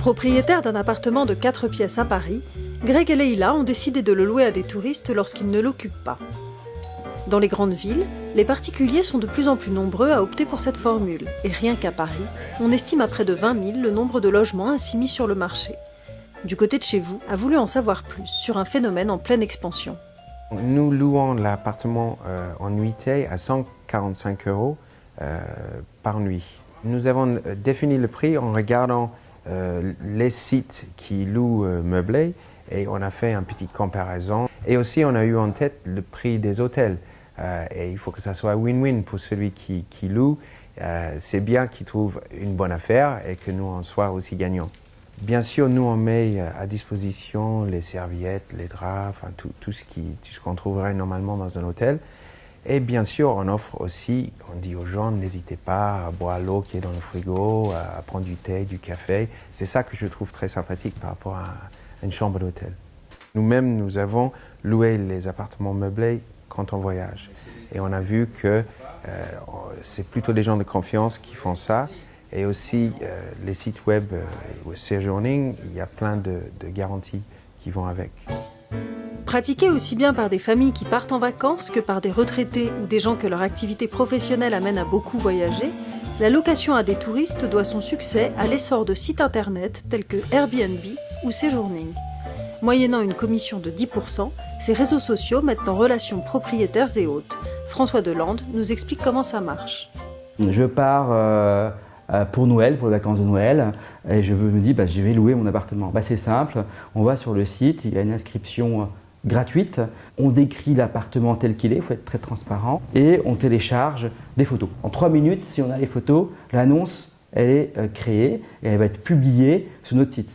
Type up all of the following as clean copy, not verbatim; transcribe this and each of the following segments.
Propriétaires d'un appartement de 4 pièces à Paris, Greg et Leïla ont décidé de le louer à des touristes lorsqu'ils ne l'occupent pas. Dans les grandes villes, les particuliers sont de plus en plus nombreux à opter pour cette formule. Et rien qu'à Paris, on estime à près de 20 000 le nombre de logements ainsi mis sur le marché. Du côté de chez vous, a voulu en savoir plus sur un phénomène en pleine expansion. Nous louons l'appartement en nuitée à 145 € par nuit. Nous avons défini le prix en regardant les sites qui louent meublés et on a fait une petite comparaison. Et aussi on a eu en tête le prix des hôtels. Et il faut que ça soit win-win pour celui qui loue. C'est bien qu'il trouve une bonne affaire et que nous en soyons aussi gagnants. Bien sûr, nous on met à disposition les serviettes, les draps, enfin tout ce qu'on trouverait normalement dans un hôtel. Et bien sûr, on offre aussi, on dit aux gens, n'hésitez pas à boire l'eau qui est dans le frigo, à prendre du thé, du café. C'est ça que je trouve très sympathique par rapport à une chambre d'hôtel. Nous-mêmes, nous avons loué les appartements meublés quand on voyage. Et on a vu que c'est plutôt les gens de confiance qui font ça. Et aussi, les sites web Séjourning, il y a plein de garanties qui vont avec. Pratiquée aussi bien par des familles qui partent en vacances que par des retraités ou des gens que leur activité professionnelle amène à beaucoup voyager, la location à des touristes doit son succès à l'essor de sites internet tels que Airbnb ou Séjourning. Moyennant une commission de 10%, ces réseaux sociaux mettent en relation propriétaires et hôtes. François Delande nous explique comment ça marche. Je pars pour Noël, pour les vacances de Noël, et je me dis je vais louer mon appartement. C'est simple, on va sur le site, il y a une inscription gratuite, on décrit l'appartement tel qu'il est, il faut être très transparent, et on télécharge des photos. En 3 minutes, si on a les photos, l'annonce elle est créée et elle va être publiée sur notre site.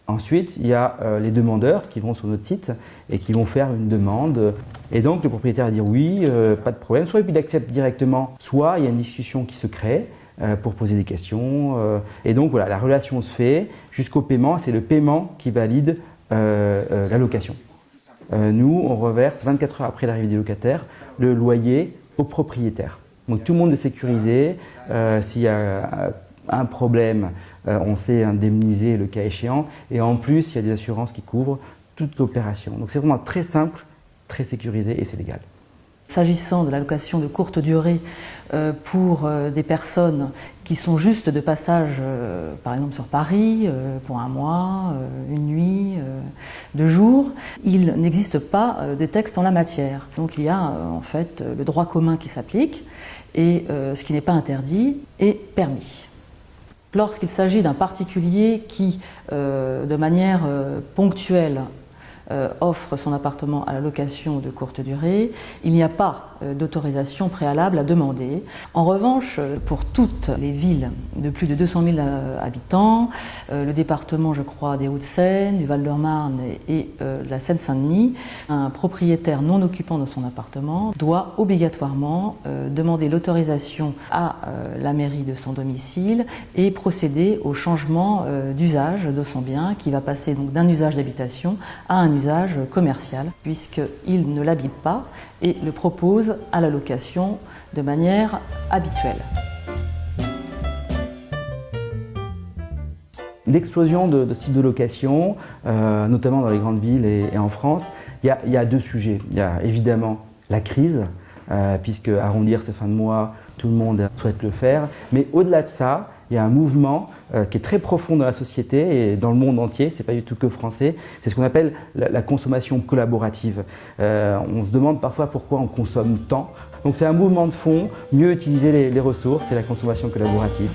Ensuite, il y a les demandeurs qui vont sur notre site et qui vont faire une demande. Et donc, le propriétaire va dire oui, pas de problème. Soit il accepte directement, soit il y a une discussion qui se crée pour poser des questions. Et donc, voilà, la relation se fait jusqu'au paiement. C'est le paiement qui valide la location. Nous, on reverse 24 heures après l'arrivée des locataires le loyer au propriétaire. Donc, tout le monde est sécurisé. S'il y a un problème, on sait indemniser le cas échéant. Et en plus, il y a des assurances qui couvrent toute l'opération. Donc, c'est vraiment très simple, très sécurisé et c'est légal. S'agissant de la location de courte durée pour des personnes qui sont juste de passage, par exemple sur Paris, pour un mois, une nuit, 2 jours, il n'existe pas de texte en la matière. Donc il y a en fait le droit commun qui s'applique et ce qui n'est pas interdit est permis. Lorsqu'il s'agit d'un particulier qui, de manière ponctuelle, offre son appartement à la location de courte durée, il n'y a pas d'autorisation préalable à demander. En revanche, pour toutes les villes de plus de 200 000 habitants, le département, je crois, des Hauts-de-Seine, du Val-de-Marne et de la Seine-Saint-Denis, un propriétaire non occupant dans son appartement doit obligatoirement demander l'autorisation à la mairie de son domicile et procéder au changement d'usage de son bien qui va passer donc d'un usage d'habitation à un usage commercial puisqu'il ne l'habite pas et le propose à la location de manière habituelle. L'explosion de sites de location, notamment dans les grandes villes et en France, il y a 2 sujets. Il y a évidemment la crise, puisque arrondir ses fins de mois, tout le monde souhaite le faire. Mais au-delà de ça, il y a un mouvement qui est très profond dans la société et dans le monde entier, ce n'est pas du tout que français, c'est ce qu'on appelle la consommation collaborative. On se demande parfois pourquoi on consomme tant. Donc c'est un mouvement de fond, mieux utiliser les ressources et la consommation collaborative.